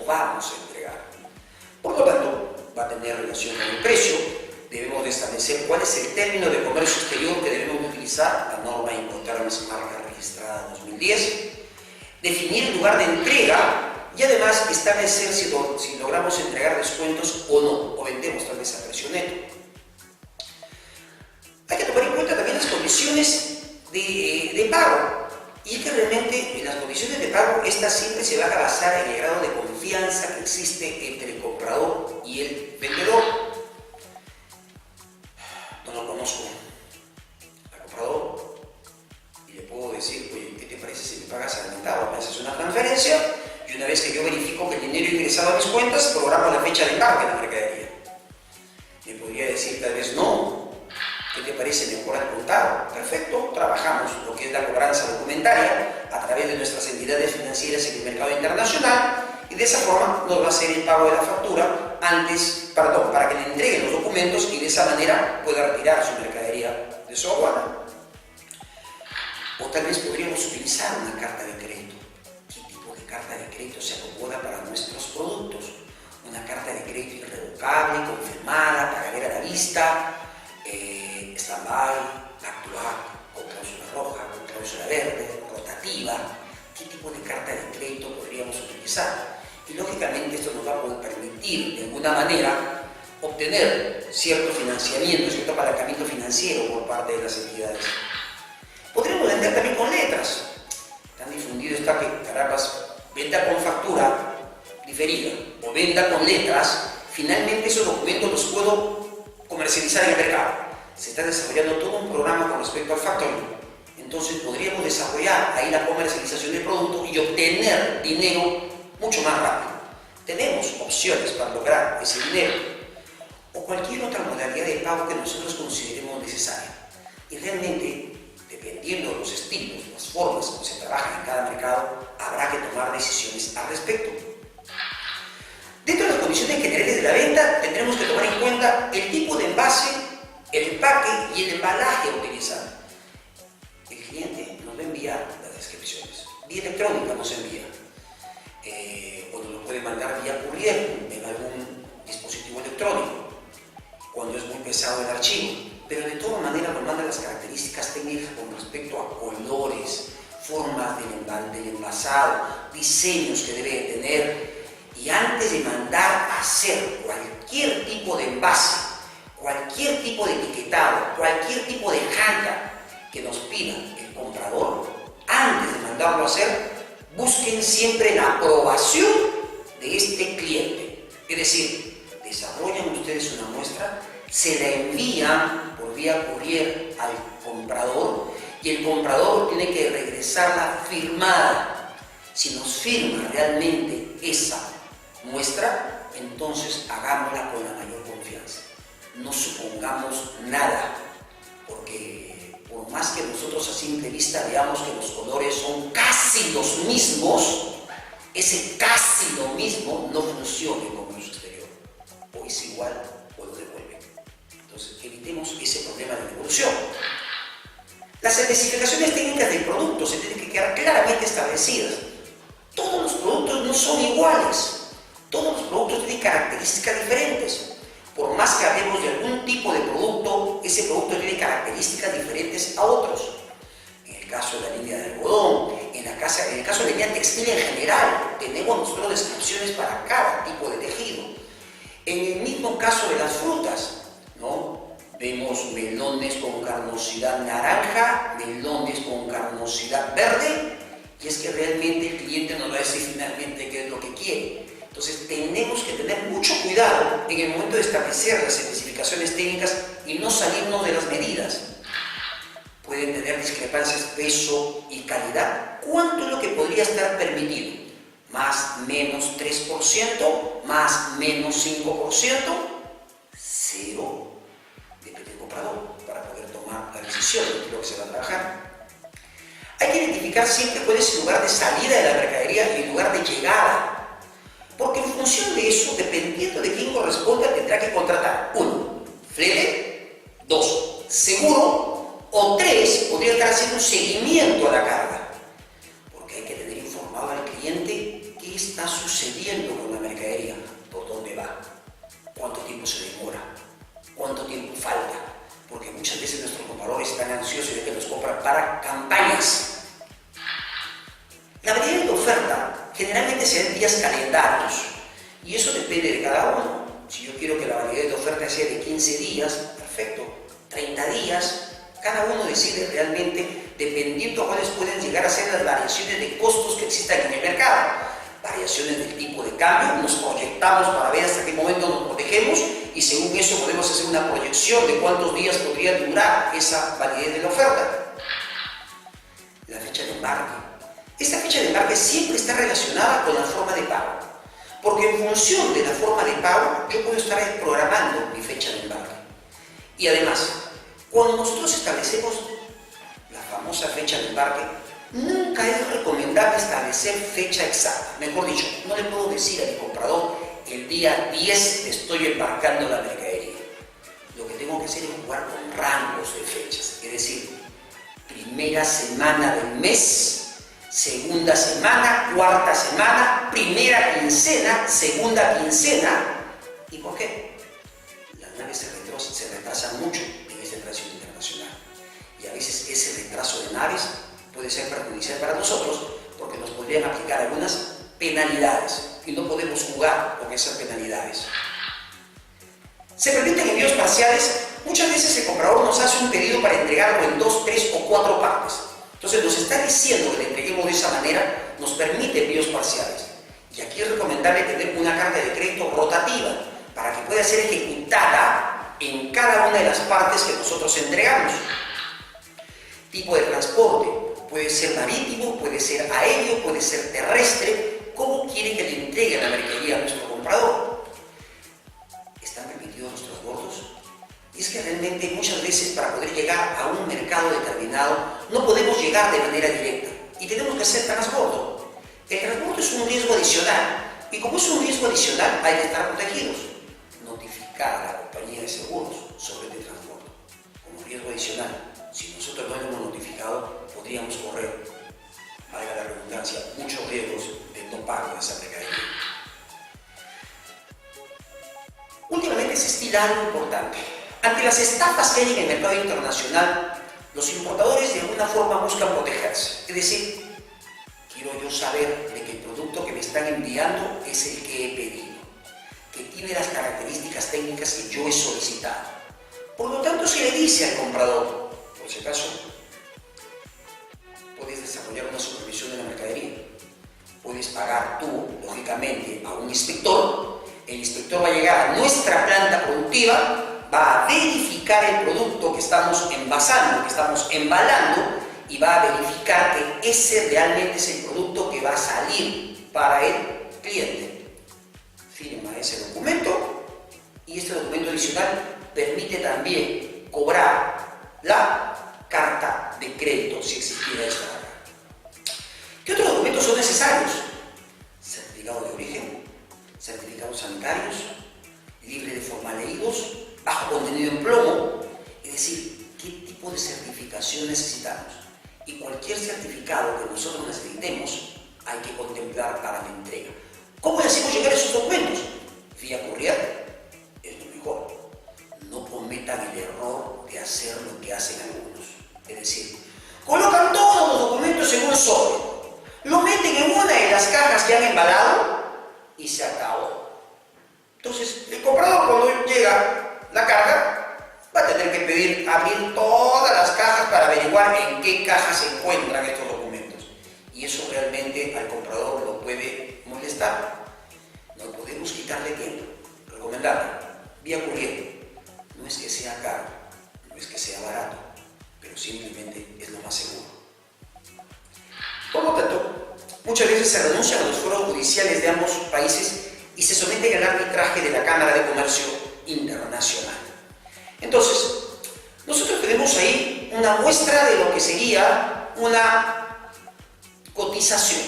vamos a entregar. Por lo tanto, va a tener relación con el precio. Debemos de establecer cuál es el término de comercio exterior que debemos utilizar, la norma Incoterms marca registrada 2010, definir el lugar de entrega y además establecer si logramos entregar descuentos o no, o vendemos tal vez a precio neto. Hay que tomar en cuenta también las condiciones de pago, y es que realmente en las condiciones de pago estas siempre se van a basar en el grado de confianza que existe entre el comprador y el vendedor. No lo conozco al comprador y le puedo decir, oye, ¿qué te parece si me pagas adelantado? Me haces una transferencia y una vez que yo verifico que el dinero ingresado a mis cuentas, programo la fecha de embarque de la mercadería. Me podría decir tal vez no. ¿Qué te parece mejor al contado? Perfecto, trabajamos lo que es la cobranza documentaria a través de nuestras entidades financieras en el mercado internacional y de esa forma nos va a hacer el pago de la factura para que le entreguen los documentos y de esa manera pueda retirar su mercadería de su aduana. O tal vez podríamos utilizar una carta de crédito. ¿Qué tipo de carta de crédito se acomoda para nuestros productos? Una carta de crédito irrevocable, confirmada, pagadera a la vista, stand-by, actual, con cláusula roja, con cláusula verde, rotativa. ¿Qué tipo de carta de crédito podríamos utilizar? Y lógicamente esto nos va a poder permitir de alguna manera obtener cierto financiamiento, cierto apalancamiento financiero por parte de las entidades. Podríamos vender también con letras. Tan difundido está que, carambas, venta con factura diferida o venta con letras, finalmente esos documentos los puedo comercializar en el mercado. Se está desarrollando todo un programa con respecto al factoring. Entonces podríamos desarrollar ahí la comercialización del producto y obtener dinero mucho más rápido. Tenemos opciones para lograr ese dinero o cualquier otra modalidad de pago que nosotros consideremos necesaria. Y realmente, dependiendo de los estilos, las formas como se trabaja en cada mercado, habrá que tomar decisiones al respecto. Dentro de las condiciones generales de la venta, tendremos que tomar en cuenta el tipo de envase, el empaque y el embalaje a utilizar. El cliente nos va a enviar las descripciones. Vía electrónica nos envía. O nos lo puede mandar vía courier en algún dispositivo electrónico, cuando es muy pesado el archivo. Pero de todas maneras nos manda las características técnicas con respecto a colores, formas del envasado, diseños que debe tener. Y antes de mandar a hacer cualquier tipo de envase, cualquier tipo de etiquetado, cualquier tipo de handcart que nos pida el comprador, antes de mandarlo a hacer, busquen siempre la aprobación de este cliente. Es decir, desarrollan ustedes una muestra, se la envían por vía courier al comprador y el comprador tiene que regresarla firmada. Si nos firma realmente esa muestra, entonces hagámosla con la mayor confianza. No supongamos nada, porque por más que nosotros a simple vista veamos que los colores son casi los mismos, ese casi lo mismo no funciona en comercio exterior. O es igual o lo devuelven. Entonces evitemos ese problema de devolución. Las especificaciones técnicas del producto se tienen que quedar claramente establecidas. Todos los productos no son iguales. Todos los productos tienen características diferentes. Por más que hablemos de algún tipo de producto, ese producto tiene características diferentes a otros. En el caso de la línea de algodón, en el caso de la línea textil en general, tenemos nosotros descripciones para cada tipo de tejido. En el mismo caso de las frutas, ¿no? Vemos melones con carnosidad naranja, melones con carnosidad verde, y es que realmente el cliente nos va a decir finalmente qué es lo que quiere. Entonces tenemos que tener mucho cuidado en el momento de establecer las especificaciones técnicas y no salirnos de las medidas. Pueden tener discrepancias peso y calidad. ¿Cuánto es lo que podría estar permitido? ¿Más, menos 3%? ¿Más, menos 5%? Cero. Depende del comprador para poder tomar la decisión de lo que se va a trabajar. Hay que identificar siempre cuál es el lugar de salida de la mercadería y el lugar de llegada. Porque en función de eso, dependiendo de quién corresponda, tendrá que contratar 1. Flete, 2. Seguro, o 3. Podría estar haciendo un seguimiento a la carga. Porque hay que tener informado al cliente qué es está sucediendo con la mercadería, por dónde va, cuánto tiempo se demora, cuánto tiempo falta, porque muchas veces nuestros compradores están ansiosos de que nos compran para campañas. La variedad de oferta generalmente se da en días calendarios y eso depende de cada uno. Si yo quiero que la validez de oferta sea de 15 días, perfecto, 30 días, cada uno decide realmente dependiendo a cuáles pueden llegar a ser las variaciones de costos que existan en el mercado. Variaciones del tipo de cambio, nos proyectamos para ver hasta qué momento nos protegemos y según eso podemos hacer una proyección de cuántos días podría durar esa validez de la oferta. La fecha de embarque. Esta fecha de embarque siempre está relacionada con la forma de pago, porque en función de la forma de pago yo puedo estar programando mi fecha de embarque. Y además, cuando nosotros establecemos la famosa fecha de embarque, nunca es recomendable establecer fecha exacta. Mejor dicho, no le puedo decir a mi comprador el día 10 estoy embarcando la mercadería. Lo que tengo que hacer es jugar con rangos de fechas, es decir, primera semana del mes, segunda semana, cuarta semana, primera quincena, segunda quincena. ¿Y por qué? Las naves se retrasan mucho en este tránsito internacional. Y a veces ese retraso de naves puede ser perjudicial para nosotros porque nos podrían aplicar algunas penalidades y no podemos jugar con esas penalidades. Se permiten envíos parciales. Muchas veces el comprador nos hace un pedido para entregarlo en 2, 3 o 4 partes. Entonces nos está diciendo que le entreguemos de esa manera, nos permite envíos parciales. Y aquí es recomendable tener una carta de crédito rotativa para que pueda ser ejecutada en cada una de las partes que nosotros entregamos. Tipo de transporte, puede ser marítimo, puede ser aéreo, puede ser terrestre. ¿Cómo quiere que le entregue la mercadería a nuestro comprador? ¿Están permitidos los transbordos? Y es que realmente muchas veces para poder llegar a un mercado determinado no podemos llegar de manera directa y tenemos que hacer transbordo. El transbordo es un riesgo adicional y como es un riesgo adicional hay que estar protegidos. Notificar a la compañía de seguros sobre este transbordo como riesgo adicional. Si nosotros no lo hemos notificado podríamos correr, valga la redundancia, muchos riesgos de no pago de esa mercadería. Últimamente se estila algo importante. Ante las estafas que hay en el mercado internacional, los importadores de alguna forma buscan protegerse. Es decir, quiero yo saber de que el producto que me están enviando es el que he pedido, que tiene las características técnicas que yo he solicitado. Por lo tanto, se le dice al comprador, por si acaso, puedes desarrollar una supervisión de la mercadería, puedes pagar tú, lógicamente, a un inspector, el inspector va a llegar a nuestra planta productiva, va a verificar el producto que estamos envasando, que estamos embalando y va a verificar que ese realmente es el producto que va a salir para el cliente. Firma ese documento y este documento adicional permite también cobrar la carta de crédito si existiera esta carta. ¿Qué otros documentos son necesarios? Certificado de origen, certificados sanitarios, libre de formaldehídos, bajo contenido en plomo, es decir, qué tipo de certificación necesitamos. Y cualquier certificado que nosotros necesitemos hay que contemplar para la entrega. ¿Cómo le hacemos llegar esos documentos? Vía courier es lo mejor. No cometan el error de hacer lo que hacen algunos. Es decir, colocan todos los documentos en un sobre, lo meten en una de las cajas que han embalado y se acabó. Entonces, el comprador cuando llega la carga va a tener que abrir todas las cajas para averiguar en qué caja se encuentran estos documentos. Y eso realmente al comprador lo puede molestar. No podemos quitarle tiempo. Recomendarle, vía courier. No es que sea caro, no es que sea barato, pero simplemente es lo más seguro. Por lo tanto, muchas veces se renuncian a los foros judiciales de ambos países y se someten al arbitraje de la Cámara de Comercio Internacional. Entonces, nosotros tenemos ahí una muestra de lo que sería una cotización,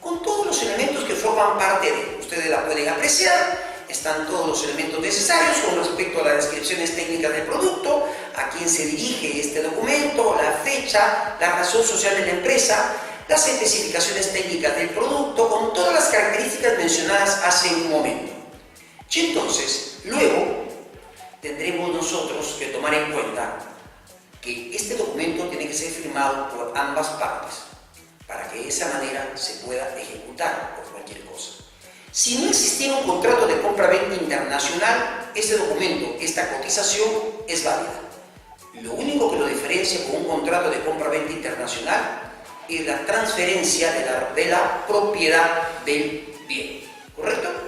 con todos los elementos que forman parte de. Ustedes la pueden apreciar, están todos los elementos necesarios con respecto a las descripciones técnicas del producto, a quién se dirige este documento, la fecha, la razón social de la empresa, las especificaciones técnicas del producto, con todas las características mencionadas hace un momento. Y entonces, luego, tendremos nosotros que tomar en cuenta que este documento tiene que ser firmado por ambas partes, para que de esa manera se pueda ejecutar por cualquier cosa. Si no existiera un contrato de compra-venta internacional, este documento, esta cotización, es válida. Lo único que lo diferencia con un contrato de compra-venta internacional es la transferencia de la propiedad del bien, ¿correcto?